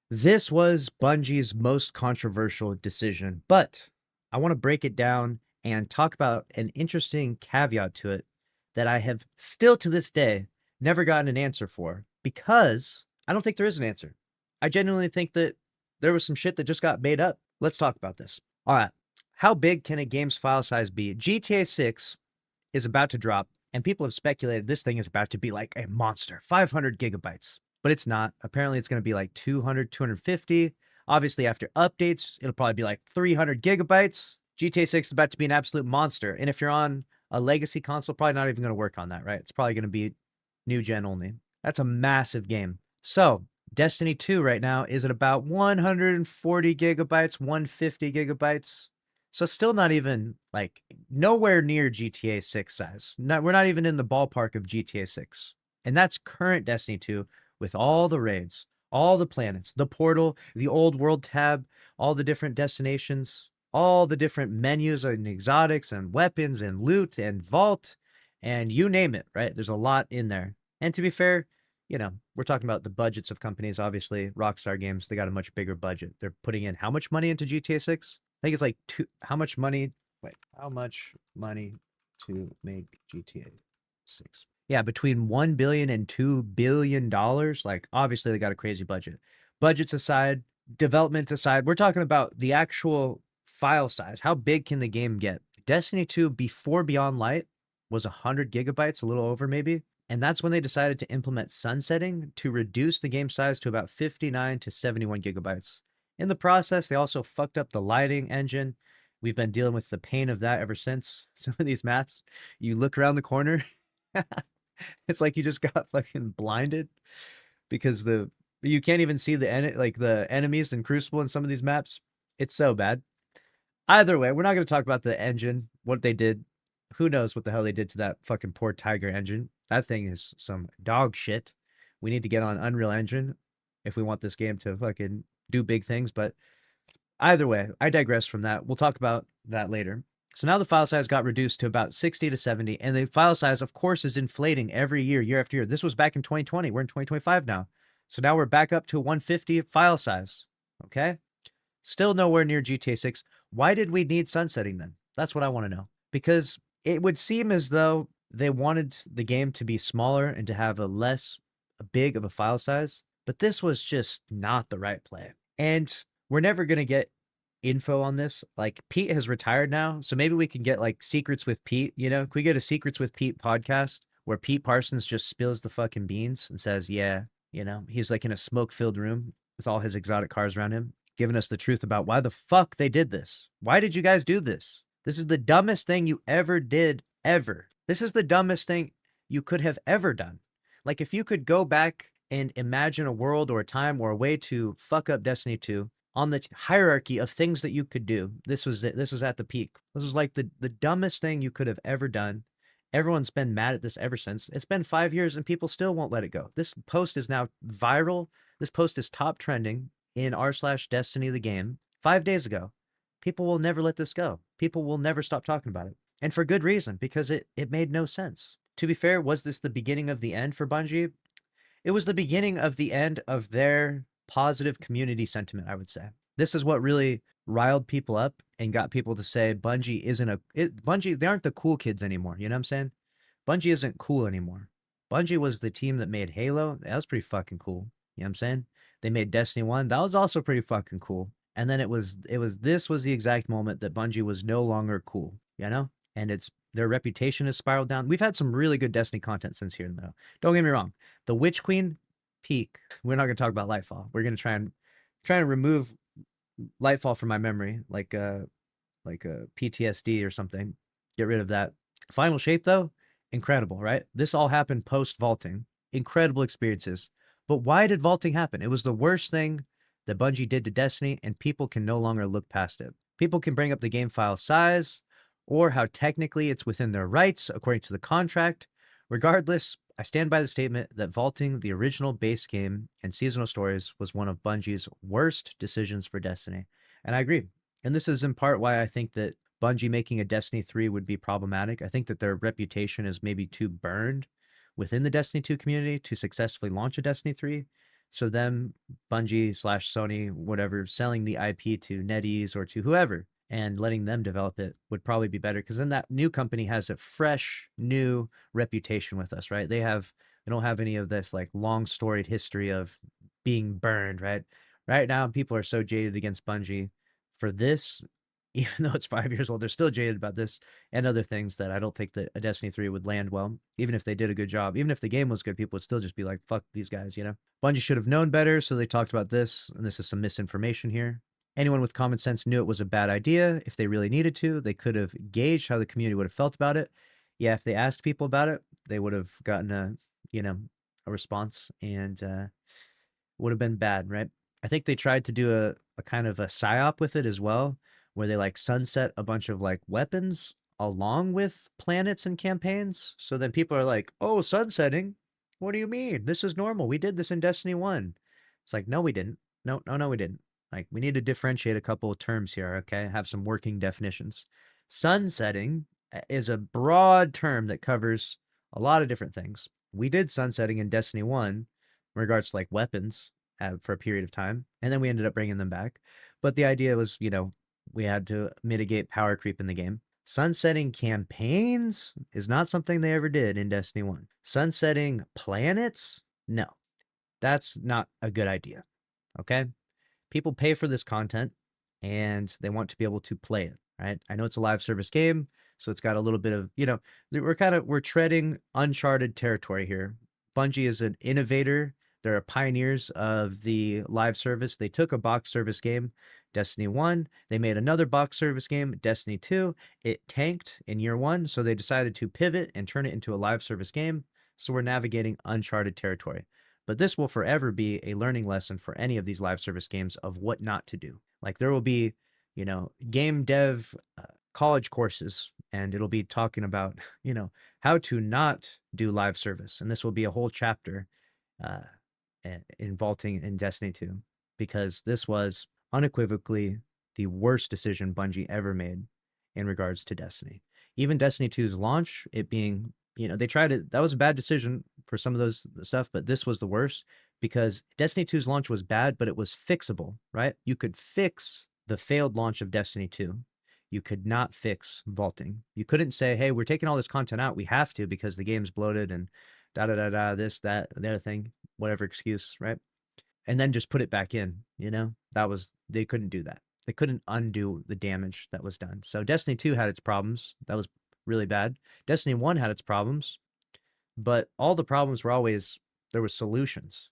This was Bungie's most controversial decision, but I want to break it down and talk about an interesting caveat to it that I have still to this day never gotten an answer for because I don't think there is an answer. I genuinely think that there was some shit that just got made up. Let's talk about this. All right. How big can a game's file size be? GTA 6 is about to drop, and people have speculated this thing is about to be like a monster, 500 gigabytes. But it's not. Apparently, it's going to be like 200, 250. Obviously, after updates, it'll probably be like 300 gigabytes. GTA 6 is about to be an absolute monster. And if you're on a legacy console, probably not even going to work on that, right? It's probably going to be new gen only. That's a massive game. So, Destiny 2 right now is at about 140 gigabytes, 150 gigabytes. So still not even like nowhere near GTA 6 size. We're not even in the ballpark of GTA 6. And that's current Destiny 2 with all the raids, all the planets, the portal, the old world tab, all the different destinations, all the different menus and exotics and weapons and loot and vault and you name it, right? There's a lot in there. And to be fair, we're talking about the budgets of companies. Obviously, Rockstar Games, they got a much bigger budget. They're putting in how much money into GTA 6? I think it's like how much money to make GTA 6? Yeah, between 1 billion and 2 billion dollars. Like obviously they got a crazy budget. Budgets aside, development aside, we're talking about the actual file size. How big can the game get? Destiny 2 before Beyond Light was 100 gigabytes, a little over maybe. And that's when they decided to implement sunsetting to reduce the game size to about 59 to 71 gigabytes. In the process, they also fucked up the lighting engine. We've been dealing with the pain of that ever since. Some of these maps, you look around the corner, it's like you just got fucking blinded because you can't even see the enemies in Crucible in some of these maps. It's so bad. Either way, we're not going to talk about the engine, what they did. Who knows what the hell they did to that fucking poor Tiger engine. That thing is some dog shit. We need to get on Unreal Engine if we want this game to fucking do big things. But either way, I digress from that. We'll talk about that later. So now the file size got reduced to about 60 to 70. And the file size, of course, is inflating every year, year after year. This was back in 2020. We're in 2025 now. So now we're back up to 150 file size. Okay. Still nowhere near GTA 6. Why did we need sunsetting then? That's what I want to know. Because it would seem as though they wanted the game to be smaller and to have a big of a file size, but this was just not the right play. And we're never going to get info on this. Like Pete has retired now, so maybe we can get like Secrets with Pete, Can we get a Secrets with Pete podcast where Pete Parsons just spills the fucking beans and says, yeah, he's like in a smoke-filled room with all his exotic cars around him, giving us the truth about why the fuck they did this. Why did you guys do this? This is the dumbest thing you ever did, ever. This is the dumbest thing you could have ever done. Like if you could go back and imagine a world or a time or a way to fuck up Destiny 2 on the hierarchy of things that you could do, this was it. This was at the peak. This was like the dumbest thing you could have ever done. Everyone's been mad at this ever since. It's been 5 years and people still won't let it go. This post is now viral. This post is top trending in r/Destiny the game 5 days ago. People will never let this go. People will never stop talking about it. And for good reason, because it made no sense. To be fair, was this the beginning of the end for Bungie? It was the beginning of the end of their positive community sentiment, I would say. This is what really riled people up and got people to say Bungie Bungie, they aren't the cool kids anymore. You know what I'm saying? Bungie isn't cool anymore. Bungie was the team that made Halo. That was pretty fucking cool. You know what I'm saying? They made Destiny 1. That was also pretty fucking cool. And then this was the exact moment that Bungie was no longer cool, And their reputation has spiraled down. We've had some really good Destiny content since here, though. Don't get me wrong. The Witch Queen peak. We're not going to talk about Lightfall. We're going to try and remove Lightfall from my memory, like a PTSD or something. Get rid of that. Final Shape, though, incredible, right? This all happened post vaulting. Incredible experiences. But why did vaulting happen? It was the worst thing that Bungie did to Destiny, and people can no longer look past it. People can bring up the game file size or how technically it's within their rights according to the contract. Regardless, I stand by the statement that vaulting the original base game and seasonal stories was one of Bungie's worst decisions for Destiny. And I agree. And this is in part why I think that Bungie making a Destiny 3 would be problematic. I think that their reputation is maybe too burned within the Destiny 2 community to successfully launch a Destiny 3. So them, Bungie slash Sony, whatever, selling the IP to NetEase or to whoever and letting them develop it would probably be better because then that new company has a fresh, new reputation with us, right? They don't have any of this like long storied history of being burned, right? Right now, people are so jaded against Bungie for this, even though it's 5 years old, they're still jaded about this and other things that I don't think that a Destiny 3 would land well. Even if they did a good job, even if the game was good, people would still just be like, fuck these guys, you know? Bungie should have known better, so they talked about this, and this is some misinformation here. Anyone with common sense knew it was a bad idea. If they really needed to, they could have gauged how the community would have felt about it. Yeah, if they asked people about it, they would have gotten you know, a response and would have been bad, right? I think they tried to do a kind of a psyop with it as well, where they like sunset a bunch of like weapons along with planets and campaigns. So then people are like, oh, sunsetting? What do you mean? This is normal. We did this in Destiny 1. It's like, no, we didn't. No, we didn't. Like, we need to differentiate a couple of terms here, okay? Have some working definitions. Sunsetting is a broad term that covers a lot of different things. We did sunsetting in Destiny 1 in regards to like weapons for a period of time, and then we ended up bringing them back. But the idea was, we had to mitigate power creep in the game. Sunsetting campaigns is not something they ever did in Destiny 1. Sunsetting planets? No, that's not a good idea. Okay? People pay for this content and they want to be able to play it, right? I know it's a live service game, so it's got a little bit of, we're treading uncharted territory here. Bungie is an innovator. They're pioneers of the live service. They took a box service game, Destiny 1. They made another box service game, Destiny 2. It tanked in year 1, so they decided to pivot and turn it into a live service game. So we're navigating uncharted territory. But this will forever be a learning lesson for any of these live service games of what not to do. Like there will be, game dev college courses, and it'll be talking about, how to not do live service. And this will be a whole chapter uh, in vaulting in Destiny 2, because this was unequivocally the worst decision Bungie ever made in regards to Destiny. Even Destiny 2's launch, it being, they tried it, that was a bad decision for some of those stuff, but this was the worst because Destiny 2's launch was bad, but it was fixable, right? You could fix the failed launch of Destiny 2. You could not fix vaulting. You couldn't say, hey, we're taking all this content out. We have to because the game's bloated and da da da da, this, that, the other thing, whatever excuse, right? And then just put it back in, they couldn't do that. They couldn't undo the damage that was done. So Destiny 2 had its problems. That was really bad. Destiny 1 had its problems, but all the problems were always, there were solutions,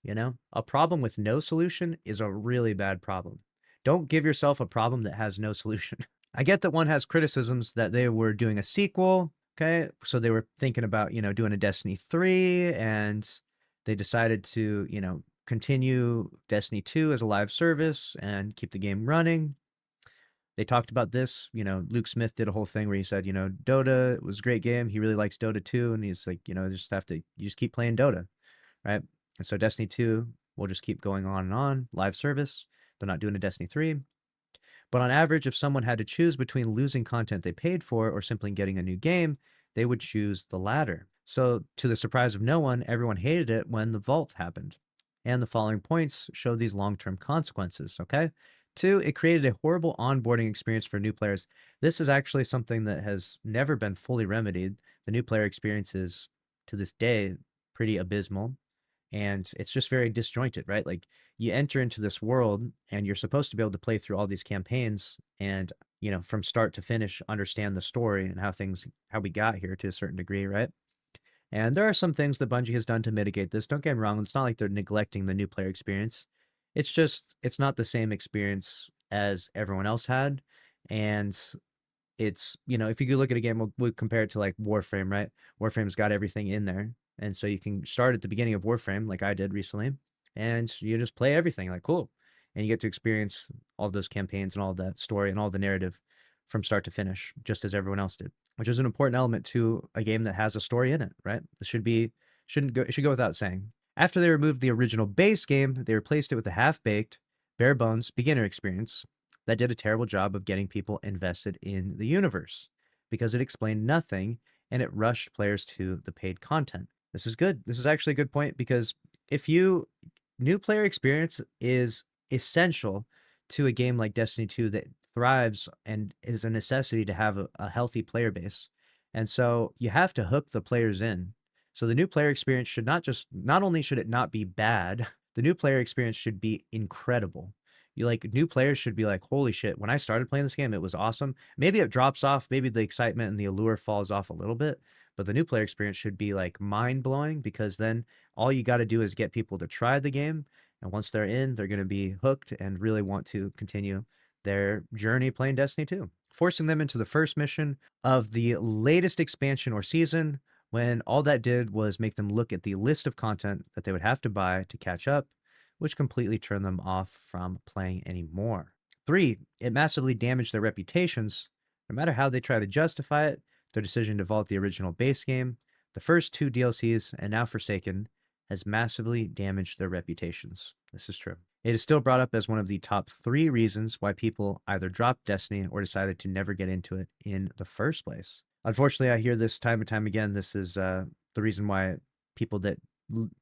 A problem with no solution is a really bad problem. Don't give yourself a problem that has no solution. I get that one has criticisms that they were doing a sequel. Okay. So they were thinking about, doing a Destiny 3, and they decided to, continue Destiny 2 as a live service and keep the game running. They talked about this, Luke Smith did a whole thing where he said, Dota was a great game. He really likes Dota 2. And he's like, you just keep playing Dota. Right. And so Destiny 2 will just keep going on, live service. They're not doing a Destiny 3. But on average, if someone had to choose between losing content they paid for or simply getting a new game, they would choose the latter. So, to the surprise of no one, everyone hated it when the vault happened. And the following points show these long term consequences, okay? 2, it created a horrible onboarding experience for new players. This is actually something that has never been fully remedied. The new player experience is, to this day, pretty abysmal. And it's just very disjointed, right? Like you enter into this world and you're supposed to be able to play through all these campaigns and, from start to finish, understand the story and how we got here to a certain degree, right? And there are some things that Bungie has done to mitigate this. Don't get me wrong. It's not like they're neglecting the new player experience. It's just, it's not the same experience as everyone else had. And it's, if you could look at a game, we'll compare it to like Warframe, right? Warframe's got everything in there. And so you can start at the beginning of Warframe, like I did recently, and you just play everything, like cool. And you get to experience all those campaigns and all that story and all the narrative from start to finish, just as everyone else did, which is an important element to a game that has a story in it, right? It should go without saying. After they removed the original base game, they replaced it with a half-baked, bare bones beginner experience that did a terrible job of getting people invested in the universe because it explained nothing and it rushed players to the paid content. This is good. This is actually a good point because if you new player experience is essential to a game like Destiny 2 that thrives and is a necessity to have a healthy player base. And so you have to hook the players in. So the new player experience should not only should it not be bad, the new player experience should be incredible. You like new players should be like, holy shit, when I started playing this game, it was awesome. Maybe it drops off, maybe the excitement and the allure falls off a little bit, but the new player experience should be like mind blowing because then all you got to do is get people to try the game. And once they're in, they're going to be hooked and really want to continue their journey playing Destiny 2. Forcing them into the first mission of the latest expansion or season, when all that did was make them look at the list of content that they would have to buy to catch up, which completely turned them off from playing anymore. 3, it massively damaged their reputations. No matter how they try to justify it, their decision to vault the original base game, the first 2 DLCs, and now Forsaken, has massively damaged their reputations. This is true. It is still brought up as one of the top 3 reasons why people either dropped Destiny or decided to never get into it in the first place. Unfortunately, I hear this time and time again. This is the reason why people that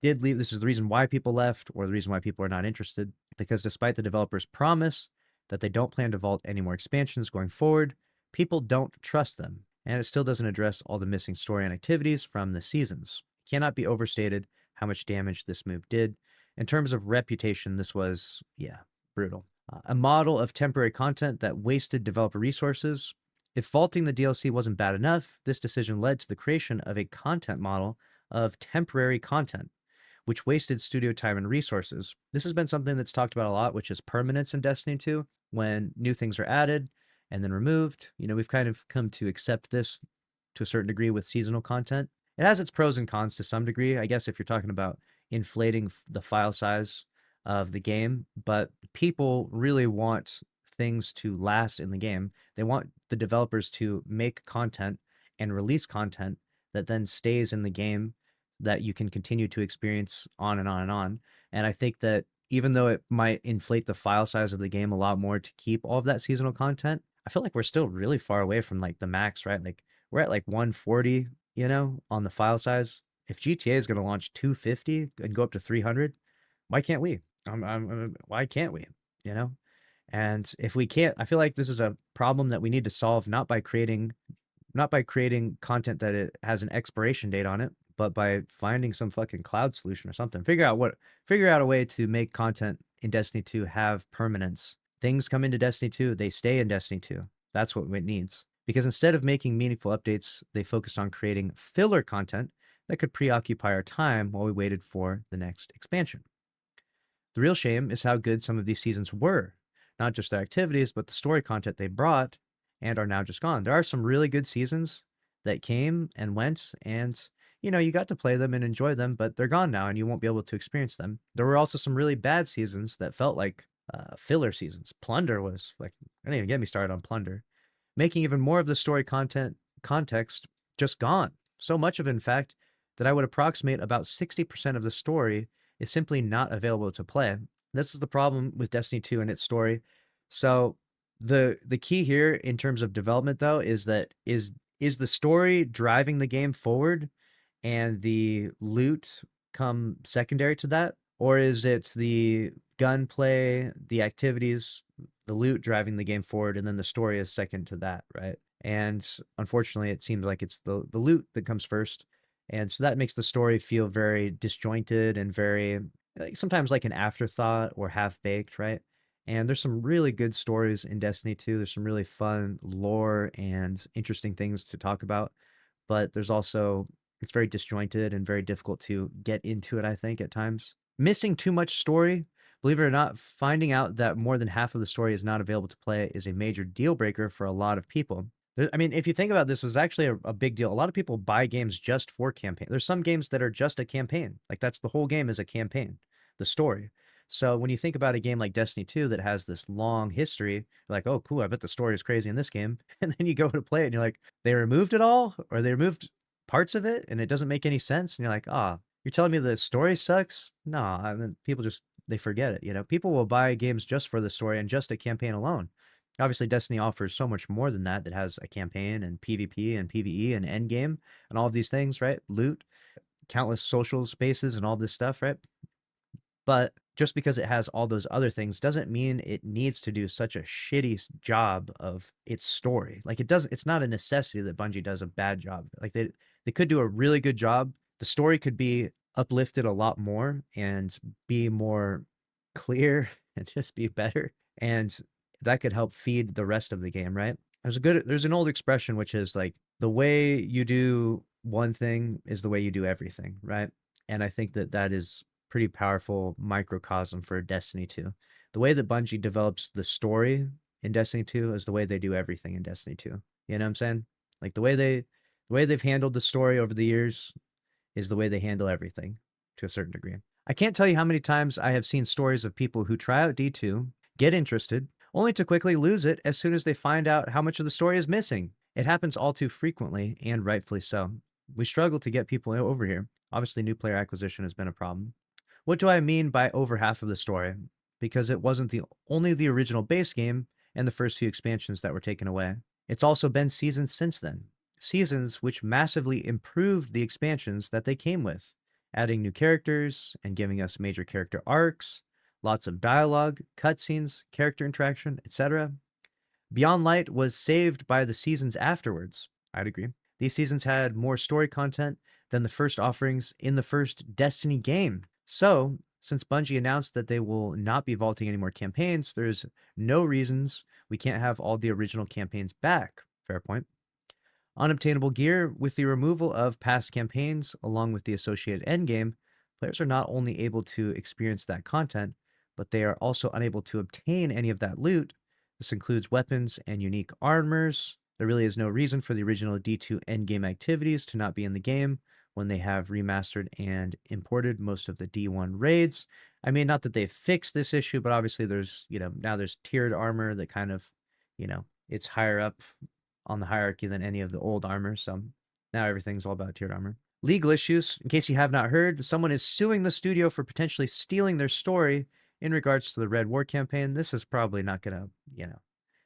did leave, this is the reason why people left, or the reason why people are not interested, because despite the developers' promise that they don't plan to vault any more expansions going forward, people don't trust them, and it still doesn't address all the missing story and activities from the seasons. It cannot be overstated how much damage this move did. In terms of reputation, this was, brutal. A model of temporary content that wasted developer resources. If vaulting the DLC wasn't bad enough, this decision led to the creation of a content model of temporary content, which wasted studio time and resources. This has been something that's talked about a lot, which is permanence in Destiny 2. When new things are added and then removed, we've kind of come to accept this to a certain degree with seasonal content. It has its pros and cons to some degree, I guess, if you're talking about inflating the file size of the game, but people really want things to last in the game. They want the developers to make content and release content that then stays in the game that you can continue to experience on and on and on. And I think that even though it might inflate the file size of the game a lot more to keep all of that seasonal content, I feel like we're still really far away from like the max, right? Like we're at like 140, on the file size. If GTA is going to launch 250 and go up to 300, why can't we? Why can't we? You know? And if we can't, I feel like this is a problem that we need to solve not by creating content that it has an expiration date on it, but by finding some fucking cloud solution or something. Figure out a way to make content in Destiny 2 have permanence. Things come into Destiny 2, they stay in Destiny 2. That's what it needs. Because instead of making meaningful updates, they focused on creating filler content that could preoccupy our time while we waited for the next expansion. The real shame is how good some of these seasons were, not just their activities, but the story content they brought and are now just gone. There are some really good seasons that came and went, and you got to play them and enjoy them, but they're gone now and you won't be able to experience them. There were also some really bad seasons that felt like filler seasons. Plunder was like, I didn't even get me started on Plunder. Making even more of the story context just gone. So much of it, in fact, that I would approximate about 60% of the story is simply not available to play. This is the problem with Destiny 2 and its story. So the key here in terms of development, though, is that is the story driving the game forward and the loot come secondary to that? Or is it the gunplay, the activities, the loot driving the game forward, and then the story is second to that, right? And unfortunately, it seems like it's the loot that comes first. And so that makes the story feel very disjointed and very like sometimes like an afterthought or half baked, right? And there's some really good stories in Destiny 2. There's some really fun lore and interesting things to talk about. But there's also, it's very disjointed and very difficult to get into it, I think, at times. Missing too much story, believe it or not, finding out that more than half of the story is not available to play is a major deal breaker for a lot of people. I mean, if you think about this, is actually a big deal. A lot of people buy games just for campaign. There's some games that are just a campaign. Like that's the whole game is a campaign, the story. So when you think about a game like Destiny 2 that has this long history, you're like, oh, cool, I bet the story is crazy in this game. And then you go to play it and you're like, they removed it all or they removed parts of it and it doesn't make any sense. And you're like, you're telling me the story sucks? No, I mean, people just, they forget it. People will buy games just for the story and just a campaign alone. Obviously, Destiny offers so much more than that. It has a campaign and PvP and PvE and endgame and all of these things, right? Loot, countless social spaces and all this stuff, right? But just because it has all those other things doesn't mean it needs to do such a shitty job of its story. Like, it's not a necessity that Bungie does a bad job. Like, they could do a really good job. The story could be uplifted a lot more and be more clear and just be better. And that could help feed the rest of the game, right? There's an old expression which is like, the way you do one thing is the way you do everything, right? And I think that that is pretty powerful microcosm for Destiny 2. The way that Bungie develops the story in Destiny 2 is the way they do everything in Destiny 2. You know what I'm saying? Like, the way they've handled the story over the years is the way they handle everything to a certain degree. I can't tell you how many times I have seen stories of people who try out D2, get interested, only to quickly lose it as soon as they find out how much of the story is missing. It happens all too frequently, and rightfully so. We struggle to get people over here. Obviously, new player acquisition has been a problem. What do I mean by over half of the story? Because it wasn't only the original base game and the first few expansions that were taken away. It's also been seasons since then. Seasons which massively improved the expansions that they came with, adding new characters and giving us major character arcs, lots of dialogue, cutscenes, character interaction, etc. Beyond Light was saved by the seasons afterwards. I'd agree. These seasons had more story content than the first offerings in the first Destiny game. So, since Bungie announced that they will not be vaulting any more campaigns, there's no reasons we can't have all the original campaigns back. Fair point. Unobtainable gear, with the removal of past campaigns along with the associated endgame, players are not only able to experience that content, but they are also unable to obtain any of that loot. This includes weapons and unique armors. There really is no reason for the original D2 endgame activities to not be in the game when they have remastered and imported most of the D1 raids. I mean, not that they've fixed this issue, but obviously there's, now there's tiered armor that kind of, it's higher up on the hierarchy than any of the old armor. So now everything's all about tiered armor. Legal issues. In case you have not heard, someone is suing the studio for potentially stealing their story in regards to the Red War campaign. This is probably not going to,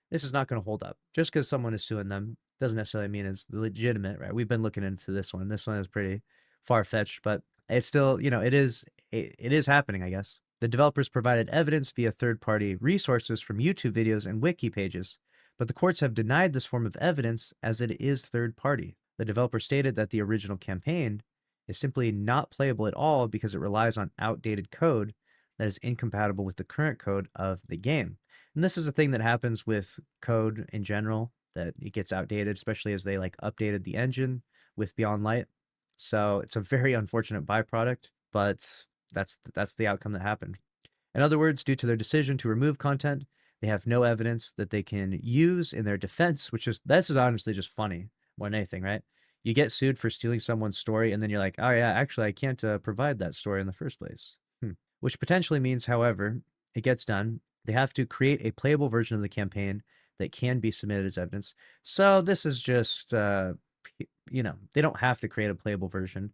this is not going to hold up. Just because someone is suing them doesn't necessarily mean it's legitimate, right? We've been looking into this one. This one is pretty far-fetched, but it's still, it is happening, I guess. The developers provided evidence via third-party resources from YouTube videos and wiki pages, but the courts have denied this form of evidence as it is third-party. The developer stated that the original campaign is simply not playable at all because it relies on outdated code that is incompatible with the current code of the game. And this is a thing that happens with code in general, that it gets outdated, especially as they updated the engine with Beyond Light. So it's a very unfortunate byproduct, but that's the outcome that happened. In other words, due to their decision to remove content, they have no evidence that they can use in their defense, this is honestly just funny more than anything, right? You get sued for stealing someone's story, and then you're like, oh yeah, actually I can't provide that story in the first place. Which potentially means, however, it gets done, they have to create a playable version of the campaign that can be submitted as evidence. So this is just, they don't have to create a playable version.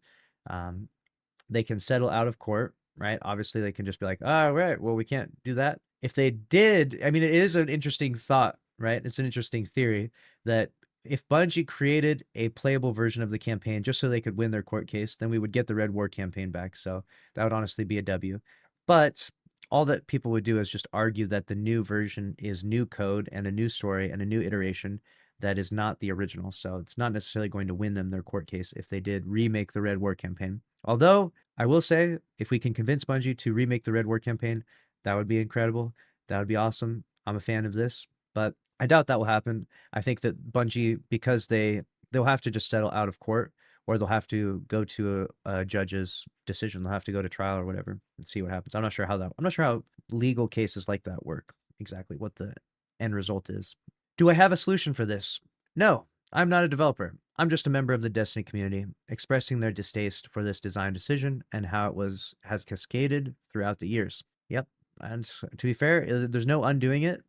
They can settle out of court, right? Obviously, they can just be like, oh, right, well, we can't do that. If they did, I mean, it is an interesting thought, right? It's an interesting theory that if Bungie created a playable version of the campaign just so they could win their court case, then we would get the Red War campaign back. So that would honestly be a W. But all that people would do is just argue that the new version is new code and a new story and a new iteration that is not the original. So it's not necessarily going to win them their court case if they did remake the Red War campaign. Although I will say, if we can convince Bungie to remake the Red War campaign, that would be incredible. That would be awesome. I'm a fan of this, but I doubt that will happen. I think that Bungie, because they'll have to just settle out of court, or they'll have to go to a judge's decision. They'll have to go to trial or whatever and see what happens. I'm not sure how legal cases like that work exactly, what the end result is. Do I have a solution for this? No, I'm not a developer. I'm just a member of the Destiny community, expressing their distaste for this design decision and how it has cascaded throughout the years. Yep. And to be fair, there's no undoing it.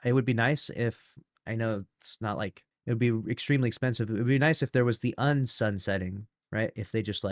It would be nice if, I know it's not like, it would be extremely expensive. It would be nice if there was the unsunsetting, right? If they just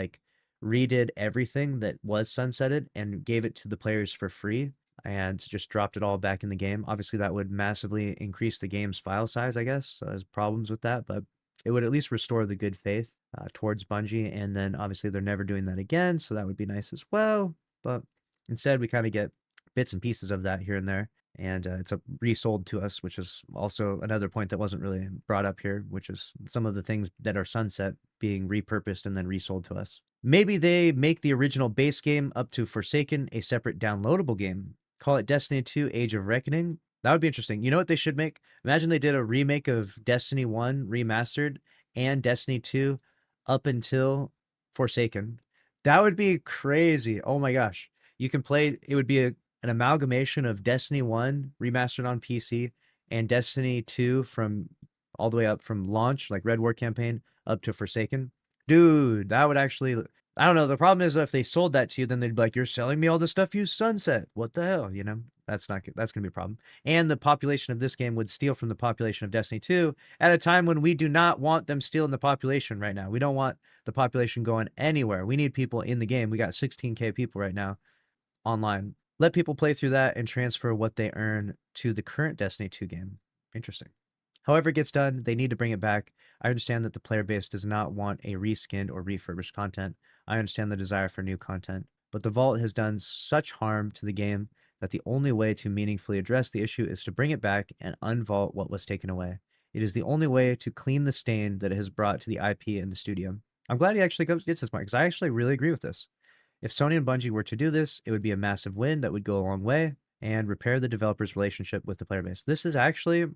redid everything that was sunsetted and gave it to the players for free and just dropped it all back in the game. Obviously, that would massively increase the game's file size, I guess. So there's problems with that, but it would at least restore the good faith towards Bungie. And then obviously they're never doing that again. So that would be nice as well. But Instead, we kind of get bits and pieces of that here and there, and it's resold to us, which is also another point that wasn't really brought up here, which is some of the things that are sunset being repurposed and then resold to us. Maybe they make the original base game up to Forsaken a separate downloadable game. Call it Destiny 2 Age of Reckoning. That would be interesting. You know what they should make? Imagine they did a remake of Destiny 1 remastered and Destiny 2 up until Forsaken. That would be crazy. Oh my gosh. You can play, it would be an amalgamation of Destiny 1 remastered on PC and Destiny 2 from all the way up from launch, like Red War campaign, up to Forsaken. Dude, that would actually, I don't know. The problem is if they sold that to you, then they'd be like, you're selling me all the stuff you sunset. What the hell? You know, that's not good. That's going to be a problem. And the population of this game would steal from the population of Destiny 2 at a time when we do not want them stealing the population right now. We don't want the population going anywhere. We need people in the game. We got 16K people right now online. Let people play through that and transfer what they earn to the current Destiny 2 game. Interesting. However it gets done, they need to bring it back. I understand that the player base does not want a reskinned or refurbished content. I understand the desire for new content, but the Vault has done such harm to the game that the only way to meaningfully address the issue is to bring it back and unvault what was taken away. It is the only way to clean the stain that it has brought to the IP and the studio. I'm glad he actually gets this point because I actually really agree with this. If Sony and Bungie were to do this, it would be a massive win that would go a long way and repair the developer's relationship with the player base. This is actually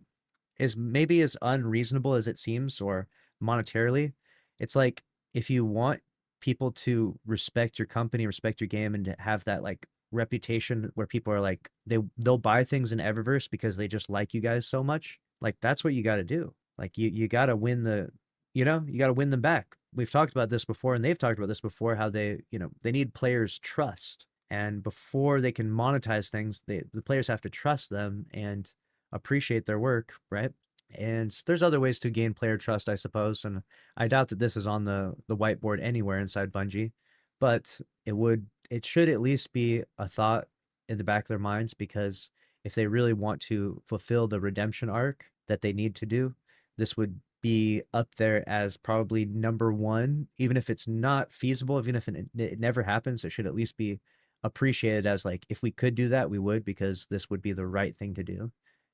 is maybe as unreasonable as it seems or monetarily. It's like if you want people to respect your company, respect your game, and to have that like reputation where people are like they'll buy things in Eververse because they just like you guys so much. Like that's what you got to do. Like you got to win the, you got to win them back. We've talked about this before, and they've talked about this before. How they need players' trust, and before they can monetize things, the players have to trust them and appreciate their work, right? And there's other ways to gain player trust, I suppose. And I doubt that this is on the whiteboard anywhere inside Bungie, but it should at least be a thought in the back of their minds, because if they really want to fulfill the redemption arc that they need to do, this would be up there as probably number one, even if it's not feasible, even if it never happens, it should at least be appreciated as like, if we could do that, we would, because this would be the right thing to do.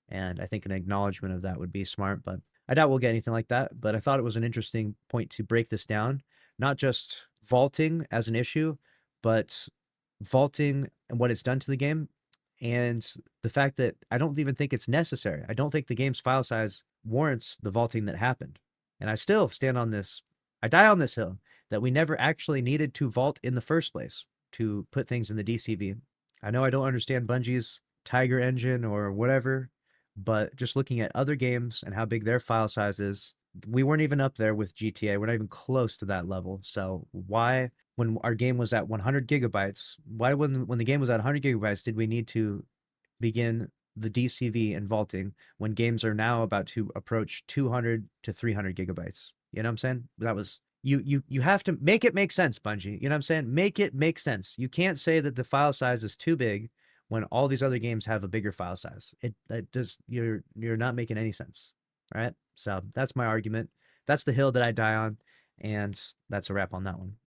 And I think an acknowledgement of that would be smart, but I doubt we'll get anything like that. But I thought it was an interesting point to break this down, not just vaulting as an issue, but vaulting and what it's done to the game, and the fact that I don't even think it's necessary. I don't think the game's file size warrants the vaulting that happened. And I still stand on this, I die on this hill, that we never actually needed to vault in the first place to put things in the DCV. I know I don't understand Bungie's Tiger engine or whatever, but just looking at other games and how big their file size is, we weren't even up there with GTA. We're not even close to that level. So why, when our game was at 100 gigabytes, why when the game was at 100 gigabytes, did we need to begin the DCV and vaulting when games are now about to approach 200 to 300 gigabytes? You know what I'm saying? That was you have to make it make sense, Bungie. You know what I'm saying? Make it make sense. You can't say that the file size is too big when all these other games have a bigger file size. It does, you're not making any sense. All right? So that's my argument. That's the hill that I die on, and that's a wrap on that one.